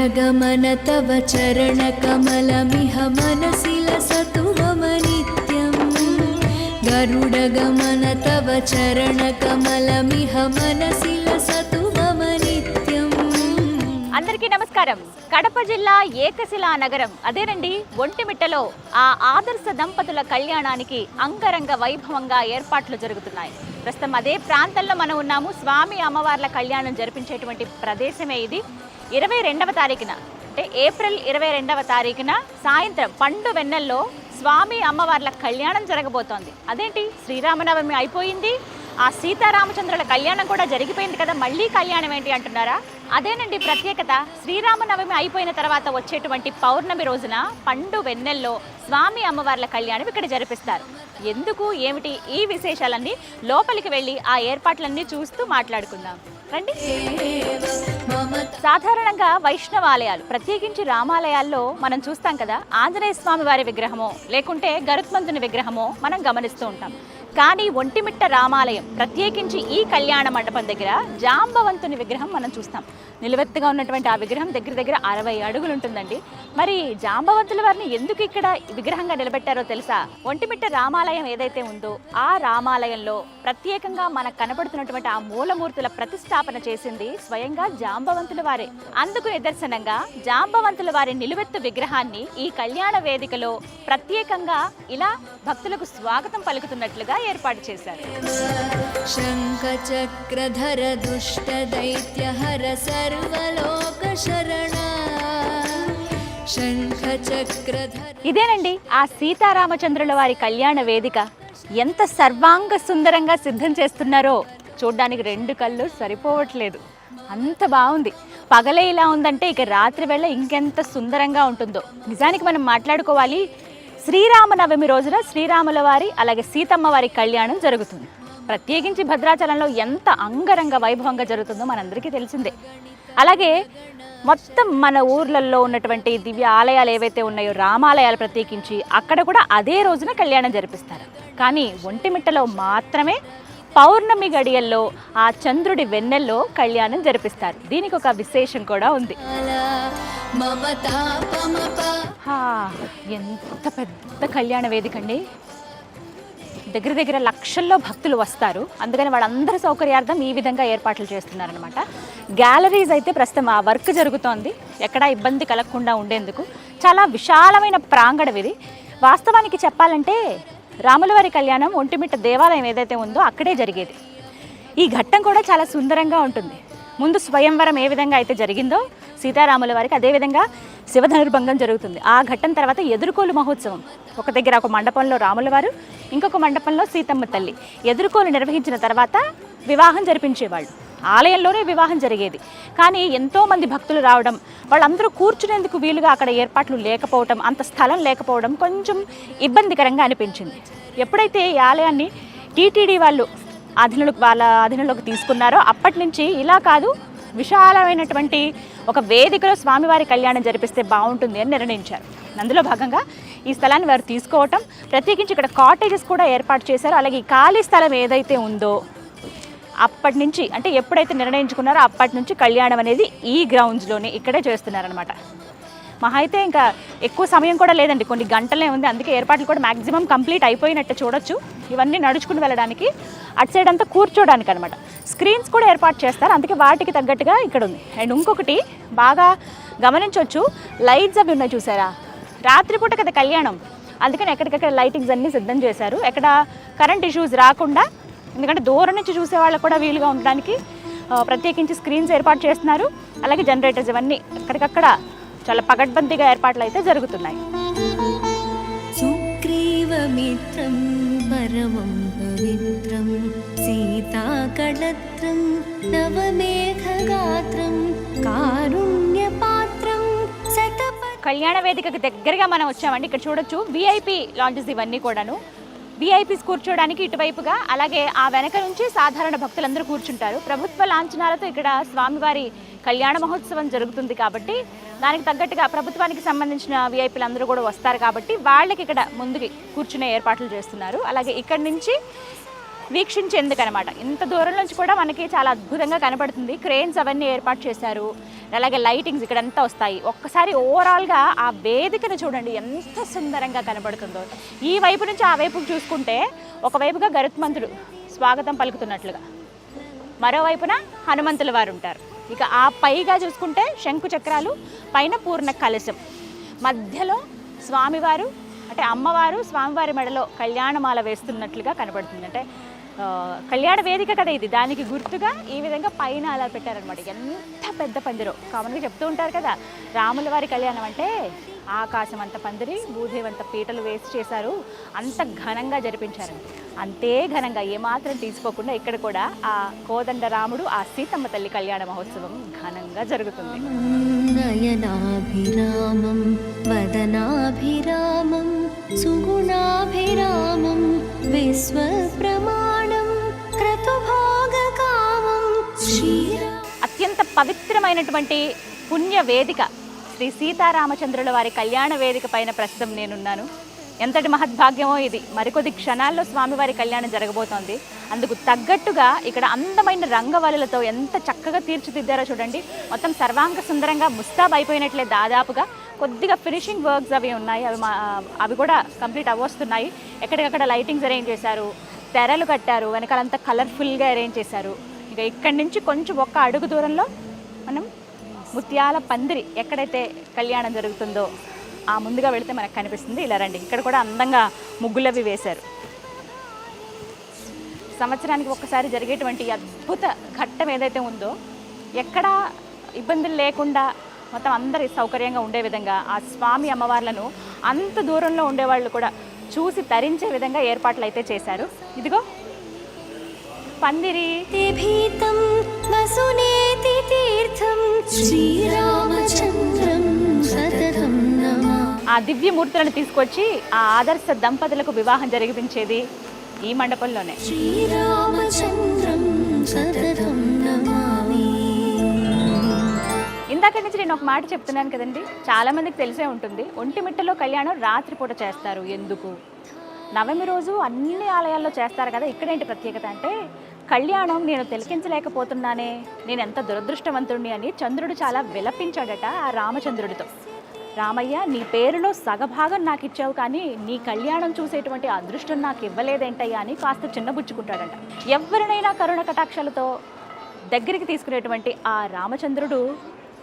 गरुडगमन तव चरणकमलमिह मनसि लसतु मम नित्यम् गरुडगमन तव चरणकमलमिह मनसि लसतु मम नित्यम्। అందరికీ నమస్కారం। కడప జిల్లా ఏకశిలా నగరం అదేనండి ఒంటిమిట్టలో ఆ ఆదర్శ దంపతుల కళ్యాణానికి అంగరంగ వైభవంగా ఏర్పాట్లు జరుగుతున్నాయి। ప్రస్తుతం అదే ప్రాంతంలో మనం ఉన్నాము। స్వామి అమ్మవార్ల కళ్యాణం జరిపించేటువంటి ప్రదేశమే ఇది। 22వ తారీఖున అంటే ఏప్రిల్ 22వ తారీఖున సాయంత్రం పండు వెన్నెల్లో స్వామి అమ్మవార్ల కళ్యాణం జరగబోతోంది। అదేంటి శ్రీరామనవమి అయిపోయింది, ఆ సీతారామచంద్రుల కళ్యాణం కూడా జరిగిపోయింది కదా, మళ్ళీ కళ్యాణం ఏంటి అంటున్నారా? అదేనండి ప్రత్యేకత। శ్రీరామనవమి అయిపోయిన తర్వాత వచ్చేటువంటి పౌర్ణమి రోజున పండు వెన్నెల్లో స్వామి అమ్మవార్ల కళ్యాణం ఇక్కడ జరిపిస్తారు। ఎందుకు ఏమిటి ఈ విశేషాలన్నీ లోపలికి వెళ్ళి ఆ ఏర్పాట్లన్నీ చూస్తూ మాట్లాడుకుందాం రండి। సాధారణంగా వైష్ణవాలయాలు ప్రత్యేకించి రామాలయాల్లో మనం చూస్తాం కదా, ఆంజనేయ స్వామి వారి విగ్రహమో లేకుంటే గరుత్మంతుని విగ్రహమో మనం గమనిస్తూ ఉంటాం। కానీ ఒంటిమిట్ట రామాలయం ప్రత్యేకించి ఈ కళ్యాణ మండపం దగ్గర జాంబవంతుని విగ్రహం మనం చూస్తాం। నిలువెత్తుగా ఉన్నటువంటి ఆ విగ్రహం దగ్గర దగ్గర 60 అడుగులు ఉంటుందండి। మరి జాంబవంతుల వారిని ఎందుకు ఇక్కడ విగ్రహంగా నిలబెట్టారో తెలుసా? ఒంటిమిట్ట రామాలయం ఏదైతే ఉందో ఆ రామాలయంలో ప్రత్యేకంగా మనకు కనబడుతున్నటువంటి ఆ మూలమూర్తుల ప్రతిష్టాపన చేసింది స్వయంగా జాంబవంతుల వారే। అందుకు నిదర్శనంగా జాంబవంతుల వారి నిలువెత్తు విగ్రహాన్ని ఈ కళ్యాణ వేదికలో ప్రత్యేకంగా ఇలా భక్తులకు స్వాగతం పలుకుతున్నట్లుగా ఏర్పాటు చేశారు। శంఖ చక్రధర దుష్ట దైత్య హర సర్వలోక శరణ శంఖ చక్రధర। ఇదేనండి ఆ సీతారామచంద్రుల వారి కళ్యాణ వేదిక। ఎంత సర్వాంగ సుందరంగా సిద్ధం చేస్తున్నారో చూడ్డానికి 2 కళ్ళు సరిపోవట్లేదు, అంత బాగుంది। పగలే ఇలా ఉందంటే ఇక రాత్రి వేళ ఇంకెంత సుందరంగా ఉంటుందో। నిజానికి మనం మాట్లాడుకోవాలి, శ్రీరామనవమి రోజున శ్రీరాముల వారి అలాగే సీతమ్మ వారి కళ్యాణం జరుగుతుంది। ప్రత్యేకించి భద్రాచలంలో ఎంత అంగరంగ వైభవంగా జరుగుతుందో మనందరికీ తెలిసిందే। అలాగే మొత్తం మన ఊర్లలో ఉన్నటువంటి దివ్య ఆలయాలు ఏవైతే ఉన్నాయో రామాలయాలు ప్రత్యేకించి అక్కడ కూడా అదే రోజున కళ్యాణం జరిపిస్తారు। కానీ ఒంటిమిట్టలో మాత్రమే పౌర్ణమి గడియల్లో ఆ చంద్రుడి వెన్నెల్లో కళ్యాణం జరిపిస్తారు। దీనికి ఒక విశేషం కూడా ఉంది। ఎంత పెద్ద కళ్యాణ వేదిక అండి, దగ్గర దగ్గర లక్షల్లో భక్తులు వస్తారు। అందుకని వాళ్ళందరి సౌకర్యార్థం ఈ విధంగా ఏర్పాట్లు చేస్తున్నారనమాట। గ్యాలరీస్ అయితే ప్రస్తుతం ఆ వర్క్ జరుగుతోంది, ఎక్కడా ఇబ్బంది కలగకుండా ఉండేందుకు చాలా విశాలమైన ప్రాంగణం ఇది। వాస్తవానికి చెప్పాలంటే రాములవారి కళ్యాణం ఒంటిమిట్ట దేవాలయం ఏదైతే ఉందో అక్కడే జరిగేది। ఈ ఘట్టం కూడా చాలా సుందరంగా ఉంటుంది। ముందు స్వయంవరం ఏ విధంగా అయితే జరిగిందో సీతారాముల వారికి, అదేవిధంగా శివధనుర్భంగం జరుగుతుంది। ఆ ఘట్టం తర్వాత ఎదుర్కోలు మహోత్సవం, ఒక దగ్గర ఒక మండపంలో రాముల వారు, ఇంకొక మండపంలో సీతమ్మ తల్లి ఎదుర్కోలు నిర్వహించిన తర్వాత వివాహం జరిపించేవాళ్ళు। ఆలయంలోనే వివాహం జరిగేది, కానీ ఎంతోమంది భక్తులు రావడం, వాళ్ళందరూ కూర్చునేందుకు వీలుగా అక్కడ ఏర్పాట్లు లేకపోవడం, అంత స్థలం లేకపోవడం కొంచెం ఇబ్బందికరంగా అనిపించింది। ఎప్పుడైతే ఈ ఆలయాన్ని టీటీడీ వాళ్ళు వాళ్ళ అధీనంలోకి తీసుకున్నారో అప్పటి నుంచి ఇలా కాదు, విశాలమైనటువంటి ఒక వేదికలో స్వామివారి కళ్యాణం జరిపిస్తే బాగుంటుంది అని నిర్ణయించారు। అందులో భాగంగా ఈ స్థలాన్ని వారు తీసుకోవటం, ప్రత్యేకించి ఇక్కడ కాటేజెస్ కూడా ఏర్పాటు చేశారు। అలాగే ఈ ఖాళీ స్థలం ఏదైతే ఉందో అప్పటి నుంచి, అంటే ఎప్పుడైతే నిర్ణయించుకున్నారో అప్పటి నుంచి కళ్యాణం అనేది ఈ గ్రౌండ్స్లోనే ఇక్కడే చేస్తున్నారనమాట। మహా అయితే ఇంకా ఎక్కువ సమయం కూడా లేదండి, కొన్ని గంటలే ఉంది। అందుకే ఏర్పాట్లు కూడా మ్యాక్సిమం కంప్లీట్ అయిపోయినట్టు చూడొచ్చు। ఇవన్నీ నడుచుకుని వెళ్ళడానికి, అటు సైడ్ అంతా కూర్చోడానికి అనమాట। స్క్రీన్స్ కూడా ఏర్పాటు చేస్తారు, అందుకే వాటికి తగ్గట్టుగా ఇక్కడ ఉంది। అండ్ ఇంకొకటి బాగా గమనించవచ్చు, లైట్స్ అవి ఉన్నాయి చూసారా, రాత్రిపూట కదా కళ్యాణం, అందుకని ఎక్కడికక్కడ లైటింగ్స్ అన్నీ సిద్ధం చేశారు, ఎక్కడ కరెంట్ ఇష్యూస్ రాకుండా। ఎందుకంటే దూరం నుంచి చూసే వాళ్ళకు కూడా వీలుగా ఉండడానికి ప్రత్యేకించి స్క్రీన్స్ ఏర్పాటు చేస్తున్నారు। అలాగే జనరేటర్స్ ఇవన్నీ ఎక్కడికక్కడ చాలా పగడ్బందీగా ఏర్పాట్లు అయితే జరుగుతున్నాయి। సుగ్రీవమిత్రం పరమం పవిత్రం సీతాకళత్రం నవమేఘగాత్రం కారుణ్యపాత్రం కళ్యాణ వేదికకు దగ్గరగా మనం వచ్చామండి। ఇక్కడ చూడొచ్చు విఐపి లాంజెస్ ఇవన్నీ కూడాను। విఐపీస్ కూర్చోడానికి ఇటువైపుగా, అలాగే ఆ వెనక నుంచి సాధారణ భక్తులందరూ కూర్చుంటారు। ప్రభుత్వ లాంఛనాలతో ఇక్కడ స్వామివారి కళ్యాణ మహోత్సవం జరుగుతుంది కాబట్టి దానికి తగ్గట్టుగా ప్రభుత్వానికి సంబంధించిన విఐపీలు అందరూ కూడా వస్తారు కాబట్టి వాళ్ళకి ఇక్కడ ముందుకి కూర్చునే ఏర్పాట్లు చేస్తున్నారు। అలాగే ఇక్కడ నుంచి వీక్షించేందుకు అనమాట, ఇంత దూరం నుంచి కూడా మనకి చాలా అద్భుతంగా కనపడుతుంది। క్రేన్స్ అవన్నీ ఏర్పాటు చేశారు, అలాగే లైటింగ్స్ ఇక్కడంతా వస్తాయి. ఒక్కసారి ఓవరాల్గా ఆ వేదికను చూడండి ఎంత సుందరంగా కనబడుతుందో. ఈ వైపు నుంచి ఆ వైపుకు చూసుకుంటే ఒకవైపుగా గరుత్మంతుడు స్వాగతం పలుకుతున్నట్లుగా, మరోవైపున హనుమంతుల వారు ఉంటారు. ఇక ఆ పైగా చూసుకుంటే శంకు చక్రాలు, పైన పూర్ణ కలశం, మధ్యలో స్వామివారు అంటే అమ్మవారు స్వామివారి మెడలో కళ్యాణమాల వేస్తున్నట్లుగా కనబడుతుంది. అంటే కళ్యాణ వేదిక కదా ఇది, దానికి గుర్తుగా ఈ విధంగా పైన అలా పెట్టారనమాట. ఎంత పెద్ద పందిరో. కామన్గా చెప్తూ ఉంటారు కదా, రాముల వారి కళ్యాణం అంటే ఆకాశం అంత పందిరి, భూదేవంత పీటలు వేసి చేశారు, అంత ఘనంగా జరిపించారండి. అంతే ఘనంగా ఏమాత్రం తీసుకోకుండా ఇక్కడ కూడా ఆ కోదండ రాముడు, ఆ సీతమ్మ తల్లి కళ్యాణ మహోత్సవం ఘనంగా జరుగుతుంది. నయనాభిరామం వదనాభిరామం సుగుణాభిరామం విశ్వప్రమాణం క్రతుభోగకామం శ్రీరామ. అత్యంత పవిత్రమైనటువంటి పుణ్య వేదిక శ్రీ సీతారామచంద్రుల వారి కళ్యాణ వేదిక పైన ప్రస్తుతం నేనున్నాను. ఎంతటి మహద్భాగ్యమో ఇది. మరికొద్ది క్షణాల్లో స్వామివారి కళ్యాణం జరగబోతోంది. అందుకు తగ్గట్టుగా ఇక్కడ అందమైన రంగవల్లులతో ఎంత చక్కగా తీర్చిదిద్దారో చూడండి. మొత్తం సర్వాంగ సుందరంగా ముస్తాబ్ అయిపోయినట్లే. దాదాపుగా కొద్దిగా ఫినిషింగ్ వర్క్స్ అవి ఉన్నాయి, అవి కూడా కంప్లీట్ అవ్వొస్తున్నాయి. ఎక్కడికక్కడ లైటింగ్స్ అరేంజ్ చేశారు, తెరలు కట్టారు, వెనకాలంతా కలర్ఫుల్గా అరేంజ్ చేశారు. ఇక ఇక్కడి నుంచి కొంచెం ఒక్క అడుగు దూరంలో మనం ముత్యాల పందిరి ఎక్కడైతే కళ్యాణం జరుగుతుందో ఆ ముందుగా వెళితే మనకు కనిపిస్తుంది. ఇలా రండి, ఇక్కడ కూడా అందంగా ముగ్గులవి వేశారు. సంవత్సరానికి ఒక్కసారి జరిగేటువంటి అద్భుత ఘట్టం ఏదైతే ఉందో, ఎక్కడా ఇబ్బందులు లేకుండా మొత్తం అందరి సౌకర్యంగా ఉండే విధంగా ఆ స్వామి అమ్మవార్లను అంత దూరంలో ఉండేవాళ్ళు కూడా చూసి తరించే విధంగా ఏర్పాట్లు అయితే చేశారు. ఇదిగో పందిరి. భీతం వసునేతి తీర్థం శ్రీరామచంద్రం సతతం నమా. ఆ దివ్యమూర్తులను తీసుకొచ్చి ఆ ఆదర్శ దంపతులకు వివాహం జరిపించేది ఈ మండపంలోనే. శ్రీరామచంద్రం సతతం నమామి. ఇందాక నుంచి నేను ఒక మాట చెప్తున్నాను కదండి, చాలామందికి తెలిసే ఉంటుంది. ఒంటిమిట్టలో కళ్యాణం రాత్రిపూట చేస్తారు. ఎందుకు? నవమి రోజు అన్ని ఆలయాల్లో చేస్తారు కదా, ఇక్కడేంటి ప్రత్యేకత అంటే కళ్యాణం నేను తిలకించలేకపోతున్నానే, నేను ఎంత దురదృష్టవంతుడిని అని చంద్రుడు చాలా విలపించాడట ఆ రామచంద్రుడితో. రామయ్య, నీ పేరులో సగభాగం నాకు ఇచ్చావు, కానీ నీ కళ్యాణం చూసేటువంటి అదృష్టం నాకు ఇవ్వలేదేంటయ్యా అని కాస్త చిన్నబుచ్చుకుంటాడంట. ఎవరినైనా కరుణ కటాక్షాలతో దగ్గరికి తీసుకునేటువంటి ఆ రామచంద్రుడు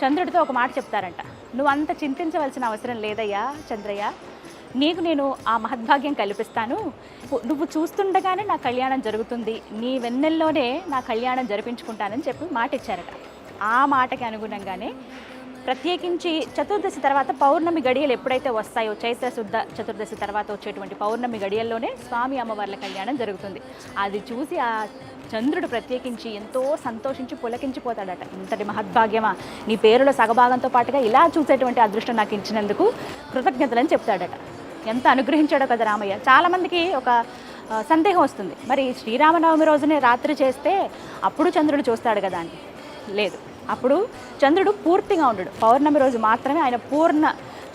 చంద్రుడితో ఒక మాట చెప్తారంట, నువ్వు అంత చింతించవలసిన అవసరం లేదయ్యా చంద్రయ్య, నీకు నేను ఆ మహద్భాగ్యం కల్పిస్తాను, నువ్వు చూస్తుండగానే నా కళ్యాణం జరుగుతుంది, నీ వెన్నెల్లోనే నా కళ్యాణం జరిపించుకుంటానని చెప్పి మాట ఇచ్చారట. ఆ మాటకి అనుగుణంగానే ప్రత్యేకించి చతుర్దశి తర్వాత పౌర్ణమి గడియలు ఎప్పుడైతే వస్తాయో, చైత్ర శుద్ధ చతుర్దశి తర్వాత వచ్చేటువంటి పౌర్ణమి గడియల్లోనే స్వామి అమ్మవార్ల కళ్యాణం జరుగుతుంది. అది చూసి ఆ చంద్రుడు ప్రత్యేకించి ఎంతో సంతోషించి పులకించిపోతాడట. ఇంతటి మహద్భాగ్యమా, నీ పేరులో సగభాగంతో పాటుగా ఇలా చూసేటువంటి అదృష్టం నాకు ఇచ్చినందుకు కృతజ్ఞతలని చెప్తాడట. ఎంత అనుగ్రహించాడో కదా రామయ్య. చాలామందికి ఒక సందేహం వస్తుంది, మరి శ్రీరామనవమి రోజునే రాత్రి చేస్తే అప్పుడు చంద్రుడు చూస్తాడు కదా అని. లేదు, అప్పుడు చంద్రుడు పూర్తిగా ఉండడు. పౌర్ణమి రోజు మాత్రమే ఆయన పూర్ణ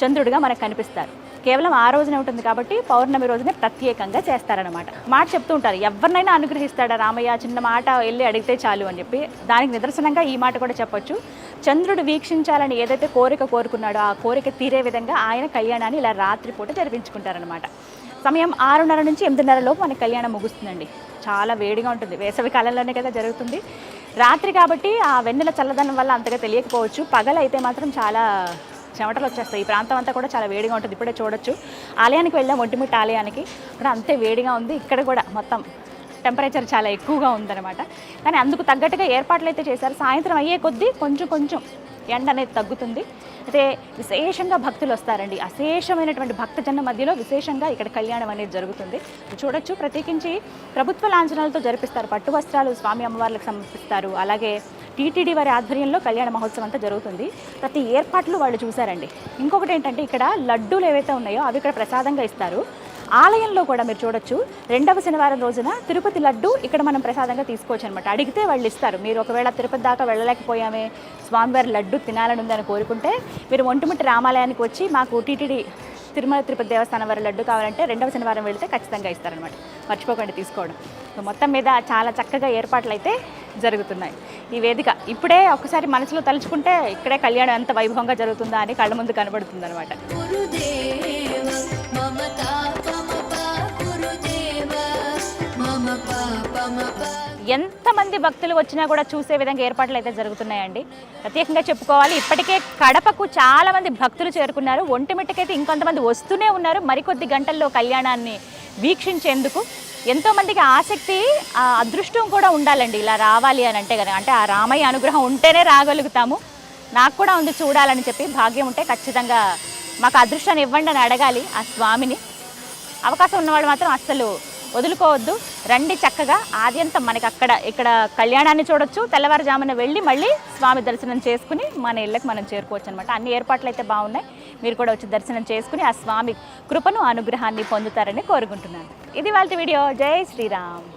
చంద్రుడిగా మనకు కనిపిస్తారు. కేవలం ఆ రోజునే ఉంటుంది కాబట్టి పౌర్ణమి రోజునే ప్రత్యేకంగా చేస్తారనమాట. మాట చెప్తూ ఉంటారు, ఎవరినైనా అనుగ్రహిస్తాడా రామయ్య, చిన్న మాట వెళ్ళి అడిగితే చాలు అని చెప్పి. దానికి నిదర్శనంగా ఈ మాట కూడా చెప్పొచ్చు. చంద్రుడు వీక్షించాలని ఏదైతే కోరిక కోరుకున్నాడో ఆ కోరిక తీరే విధంగా ఆయన కళ్యాణాన్ని ఇలా రాత్రిపూట జరిపించుకుంటారనమాట. సమయం 6:30 నుంచి 8:30 లోపు మనకి కళ్యాణం ముగుస్తుందండి. చాలా వేడిగా ఉంటుంది, వేసవి కాలంలోనే కదా జరుగుతుంది. రాత్రి కాబట్టి ఆ వెన్నెల చల్లదనం వల్ల అంతగా తెలియకపోవచ్చు. పగలైతే మాత్రం చాలా చెమటలు వచ్చేస్తాయి. ఈ ప్రాంతం అంతా కూడా చాలా వేడిగా ఉంటుంది. ఇప్పుడే చూడొచ్చు, ఆలయానికి వెళ్ళాం, ఒంటిమిట్ట ఆలయానికి, అక్కడ అంతే వేడిగా ఉంది. ఇక్కడ కూడా మొత్తం టెంపరేచర్ చాలా ఎక్కువగా ఉందన్నమాట. కానీ అందుకు తగ్గట్టుగా ఏర్పాట్లు అయితే చేశారు. సాయంత్రం అయ్యే కొద్దీ కొంచెం ఎండ అనేది తగ్గుతుంది. అయితే విశేషంగా భక్తులు వస్తారండి. అశేషమైనటువంటి భక్తజన మధ్యలో విశేషంగా ఇక్కడ కళ్యాణం అనేది జరుగుతుంది. చూడొచ్చు, ప్రత్యేకించి ప్రభుత్వ లాంఛనాలతో జరిపిస్తారు. పట్టు వస్త్రాలు స్వామి అమ్మవార్లకు సమర్పిస్తారు. అలాగే టీటీడీ వారి ఆధ్వర్యంలో కళ్యాణ మహోత్సవం అంతా జరుగుతుంది. ప్రతి ఏర్పాట్లు వాళ్ళు చూశారండి. ఇంకొకటి ఏంటంటే, ఇక్కడ లడ్డూలు ఏవైతే ఉన్నాయో అవి ఇక్కడ ప్రసాదంగా ఇస్తారు. ఆలయంలో కూడా మీరు చూడొచ్చు, 2వ శనివారం రోజున తిరుపతి లడ్డు ఇక్కడ మనం ప్రసాదంగా తీసుకోవచ్చు అనమాట. అడిగితే వాళ్ళు ఇస్తారు. మీరు ఒకవేళ తిరుపతి దాకా వెళ్ళలేకపోయామే, స్వామివారి లడ్డు తినాలని ఉందని కోరుకుంటే మీరు ఒంటిమిట్ట రామాలయానికి వచ్చి మాకు టీటీడీ తిరుమల తిరుపతి దేవస్థానం వారి లడ్డు కావాలంటే 2వ శనివారం వెళితే ఖచ్చితంగా ఇస్తారనమాట. మర్చిపోకండి తీసుకోవడం. సో మొత్తం మీద చాలా చక్కగా ఏర్పాట్లు అయితే జరుగుతున్నాయి. ఈ వేదిక ఇప్పుడే ఒక్కసారి మనసులో తలుచుకుంటే ఇక్కడే కళ్యాణం ఎంత వైభవంగా జరుగుతుందా అని కళ్ళ ముందు కనబడుతుంది అనమాట. ఎంతమంది భక్తులు వచ్చినా కూడా చూసే విధంగా ఏర్పాట్లు అయితే జరుగుతున్నాయండి. ప్రత్యేకంగా చెప్పుకోవాలి, ఇప్పటికే కడపకు చాలా మంది భక్తులు చేరుకున్నారు. ఒంటిమిట్టకైతే ఇంకొంతమంది వస్తూనే ఉన్నారు. మరికొద్ది గంటల్లో కళ్యాణాన్ని వీక్షించేందుకు ఎంతోమందికి ఆసక్తి, అదృష్టం కూడా ఉండాలండి ఇలా రావాలి అని అంటే కనుక. అంటే ఆ రామయ్య అనుగ్రహం ఉంటేనే రాగలుగుతాము. నాకు కూడా ఉంది చూడాలని చెప్పి, భాగ్యం ఉంటే ఖచ్చితంగా మాకు అదృష్టాన్ని ఇవ్వండి అని అడగాలి ఆ స్వామిని. అవకాశం ఉన్నవాళ్ళు మాత్రం అస్సలు వదులుకోవద్దు, రండి. చక్కగా ఆద్యంతం మనకి ఇక్కడ కళ్యాణాన్ని చూడొచ్చు, తెల్లవారుజామున వెళ్ళి మళ్ళీ స్వామి దర్శనం చేసుకుని మన ఇళ్ళకి మనం చేరుకోవచ్చు అనమాట. అన్ని ఏర్పాట్లు అయితే బాగున్నాయి. మీరు కూడా వచ్చి దర్శనం చేసుకుని ఆ స్వామి కృపను అనుగ్రహాన్ని పొందుతారని కోరుకుంటున్నాను. ఇది వాళ్ళ వీడియో. జై శ్రీరామ్.